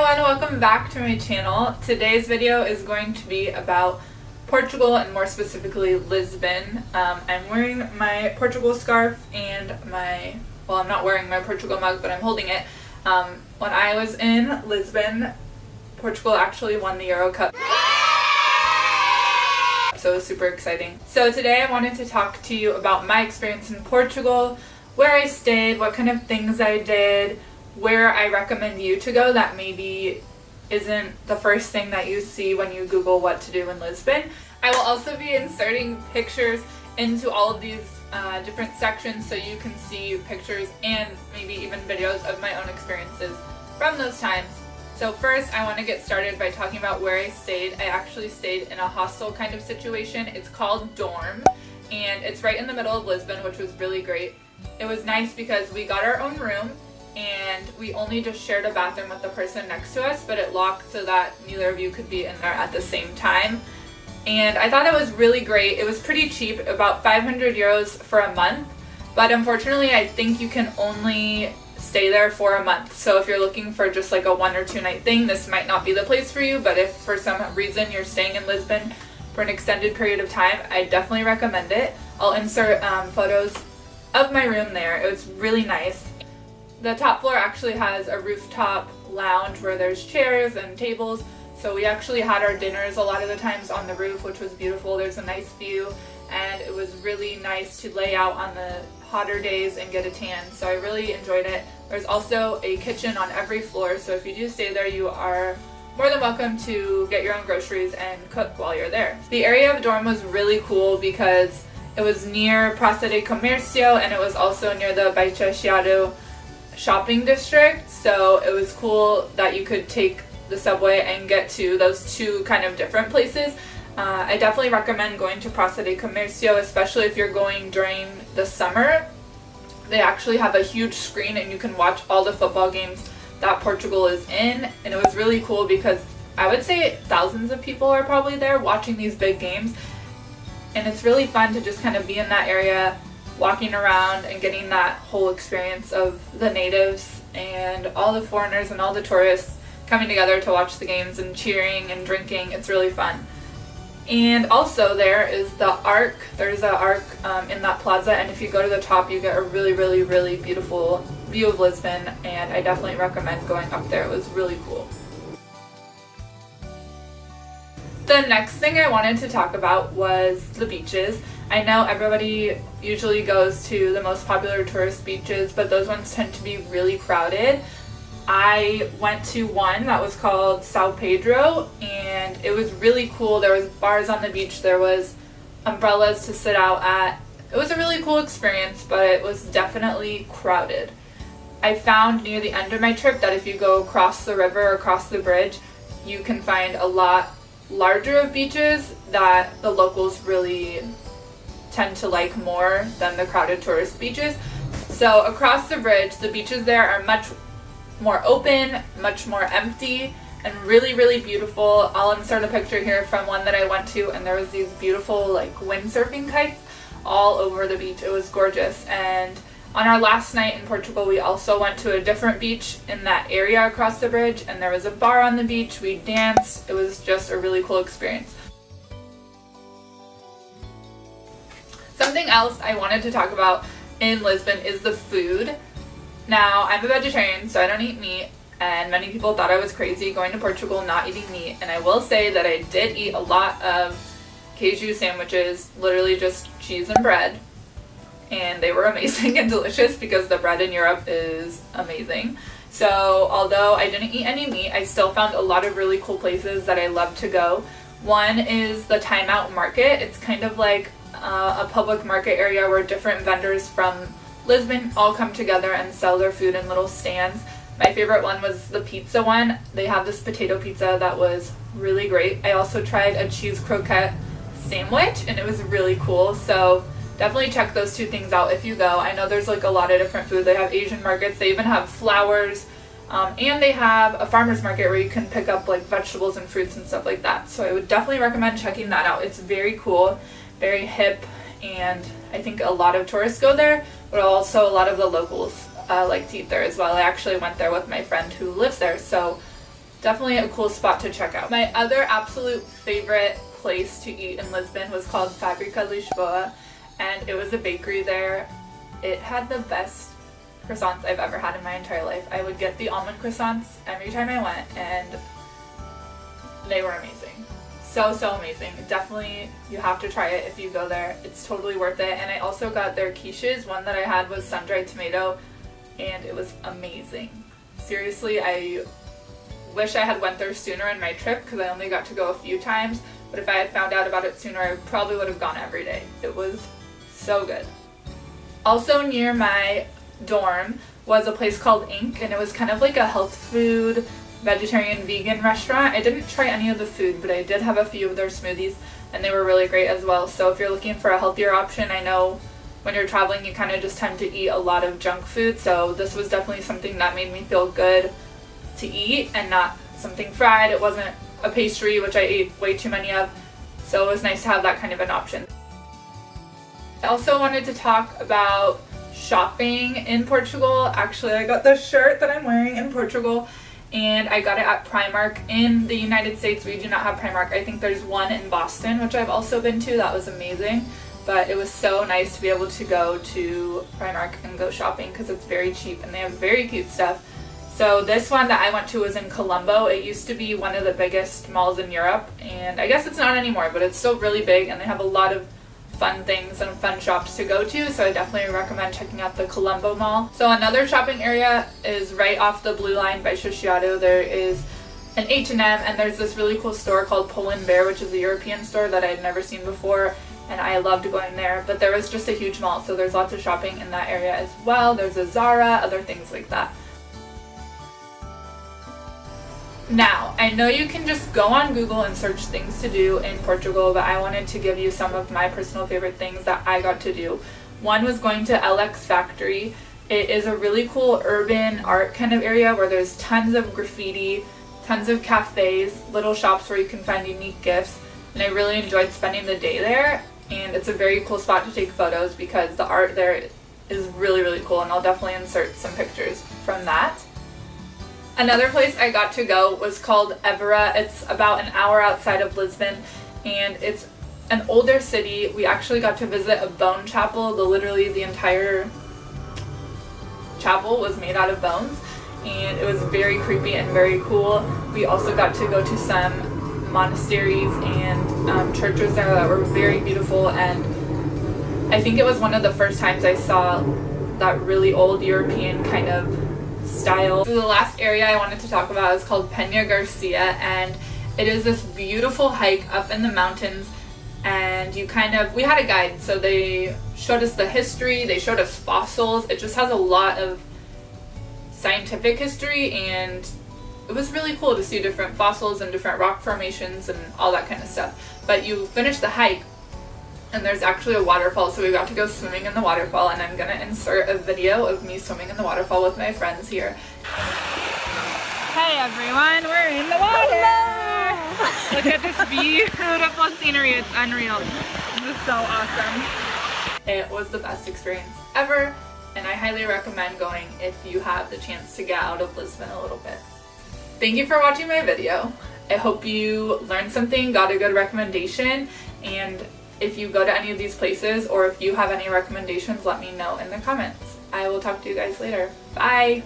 everyone, welcome back to my channel. Today's video is going to be about Portugal and more specifically Lisbon. I'm wearing my Portugal scarf and I'm not wearing my Portugal mug, but I'm holding it. When I was in Lisbon, Portugal actually won the Euro Cup. So it was super exciting. So today I wanted to talk to you about my experience in Portugal, where I stayed, what kind of things I did, where I recommend you to go that maybe isn't the first thing that you see when you Google what to do in Lisbon. I will also be inserting pictures into all of these different sections so you can see pictures and maybe even videos of my own experiences from those times. So first I want to get started by talking about where I stayed. I actually stayed in a hostel kind of situation. It's called dorm and it's right in the middle of Lisbon, which was really great. It was nice because we got our own room and we only just shared a bathroom with the person next to us, but it locked so that neither of you could be in there at the same time. And I thought it was really great. It was pretty cheap, about 500 euros for a month, but unfortunately I think you can only stay there for a month. So if you're looking for just like a 1 or 2 night thing, this might not be the place for you, but if for some reason you're staying in Lisbon for an extended period of time, I definitely recommend it. I'll insert photos of my room there. It was really nice. The top floor actually has a rooftop lounge where there's chairs and tables, so we actually had our dinners a lot of the times on the roof, which was beautiful. There's a nice view and it was really nice to lay out on the hotter days and get a tan, so I really enjoyed it. There's also a kitchen on every floor, so if you do stay there you are more than welcome to get your own groceries and cook while you're there. The area of dorm was really cool because it was near Praça de Comércio and it was also near the Baixo shopping district, so it was cool that you could take the subway and get to those two kind of different places. I definitely recommend going to Praça de Comércio, especially if you're going during the summer. They actually have a huge screen and you can watch all the football games that Portugal is in, and it was really cool because I would say thousands of people are probably there watching these big games, and it's really fun to just kind of be in that area, walking around and getting that whole experience of the natives and all the foreigners and all the tourists coming together to watch the games and cheering and drinking. It's really fun. And also there is the Arc. There's an Arc in that plaza, and if you go to the top you get a really beautiful view of Lisbon, and I definitely recommend going up there. It was really cool. The next thing I wanted to talk about was the beaches. I know everybody usually goes to the most popular tourist beaches, but those ones tend to be really crowded. I went to one that was called São Pedro and it was really cool. There was bars on the beach, there was umbrellas to sit out at. It was a really cool experience, but it was definitely crowded. I found near the end of my trip that if you go across the river or across the bridge, you can find a lot larger of beaches that the locals really tend to like more than the crowded tourist beaches. So across the bridge, the beaches there are much more open, much more empty, and really beautiful. I'll insert a picture here from one that I went to, and there was these beautiful like windsurfing kites all over the beach. It was gorgeous. And on our last night in Portugal, we also went to a different beach in that area across the bridge, and there was a bar on the beach. We danced. It was just a really cool experience. Something else I wanted to talk about in Lisbon is the food. Now, I'm a vegetarian, so I don't eat meat, and many people thought I was crazy going to Portugal not eating meat, and I will say that I did eat a lot of queijo sandwiches, literally just cheese and bread, and they were amazing and delicious because the bread in Europe is amazing. So although I didn't eat any meat, I still found a lot of really cool places that I love to go. One is the Time Out Market. It's kind of like a public market area where different vendors from Lisbon all come together and sell their food in little stands. My favorite one was the pizza one. They have this potato pizza that was really great. I also tried a cheese croquette sandwich and it was really cool, so definitely check those two things out if you go. I know there's like a lot of different food. They have Asian markets, they even have flowers, and they have a farmer's market where you can pick up like vegetables and fruits and stuff like that. So I would definitely recommend checking that out. It's very cool, very hip, and I think a lot of tourists go there, but also a lot of the locals like to eat there as well. I actually went there with my friend who lives there, so definitely a cool spot to check out. My other absolute favorite place to eat in Lisbon was called Fábrica Lisboa, and it was a bakery there. It had the best croissants I've ever had in my entire life. I would get the almond croissants every time I went, and they were amazing. So amazing. Definitely you have to try it if you go there. It's totally worth it. And I also got their quiches. One that I had was sun-dried tomato, and it was amazing. Seriously, I wish I had went there sooner in my trip because I only got to go a few times, but if I had found out about it sooner, I probably would have gone every day. It was so good. Also near my dorm was a place called Ink, and it was kind of like a health food, vegetarian, vegan restaurant. I didn't try any of the food, but I did have a few of their smoothies, and they were really great as well. So if you're looking for a healthier option, I know when you're traveling you kind of just tend to eat a lot of junk food, so this was definitely something that made me feel good to eat and not something fried. It wasn't a pastry, which I ate way too many of, so it was nice to have that kind of an option. I also wanted to talk about shopping in Portugal. Actually, I got this shirt that I'm wearing in Portugal, and I got it at Primark. In the United States, we do not have Primark. I think there's one in Boston, which I've also been to. That was amazing, but it was so nice to be able to go to Primark and go shopping because it's very cheap and they have very cute stuff. So this one that I went to was in Colombo. It used to be one of the biggest malls in Europe, and I guess it's not anymore, but it's still really big, and they have a lot of fun things and fun shops to go to, so I definitely recommend checking out the Colombo Mall. So another shopping area is right off the Blue Line by Shishiado. There is an H&M, and there's this really cool store called Poland Bear, which is a European store that I had never seen before, and I loved going there. But there was just a huge mall, so there's lots of shopping in that area as well. There's a Zara, other things like that. Now, I know you can just go on Google and search things to do in Portugal, but I wanted to give you some of my personal favorite things that I got to do. One was going to LX Factory. It is a really cool urban art kind of area where there's tons of graffiti, tons of cafes, little shops where you can find unique gifts, and I really enjoyed spending the day there, and it's a very cool spot to take photos because the art there is really cool, and I'll definitely insert some pictures from that. Another place I got to go was called Évora. It's about an hour outside of Lisbon, and it's an older city. We actually got to visit a bone chapel. Literally the entire chapel was made out of bones, and it was very creepy and very cool. We also got to go to some monasteries and churches there that were very beautiful, and I think it was one of the first times I saw that really old European kind of style. So the last area I wanted to talk about is called Peña Garcia, and it is this beautiful hike up in the mountains, and we had a guide, so they showed us the history, they showed us fossils. It just has a lot of scientific history, and it was really cool to see different fossils and different rock formations and all that kind of stuff. But you finish the hike and there's actually a waterfall, so we got to go swimming in the waterfall, and I'm gonna insert a video of me swimming in the waterfall with my friends here. Hey everyone, we're in the water! Hello. Look at this beautiful scenery, it's unreal. This is so awesome. It was the best experience ever, and I highly recommend going if you have the chance to get out of Lisbon a little bit. Thank you for watching my video. I hope you learned something, got a good recommendation, and if you go to any of these places or if you have any recommendations, let me know in the comments. I will talk to you guys later. Bye!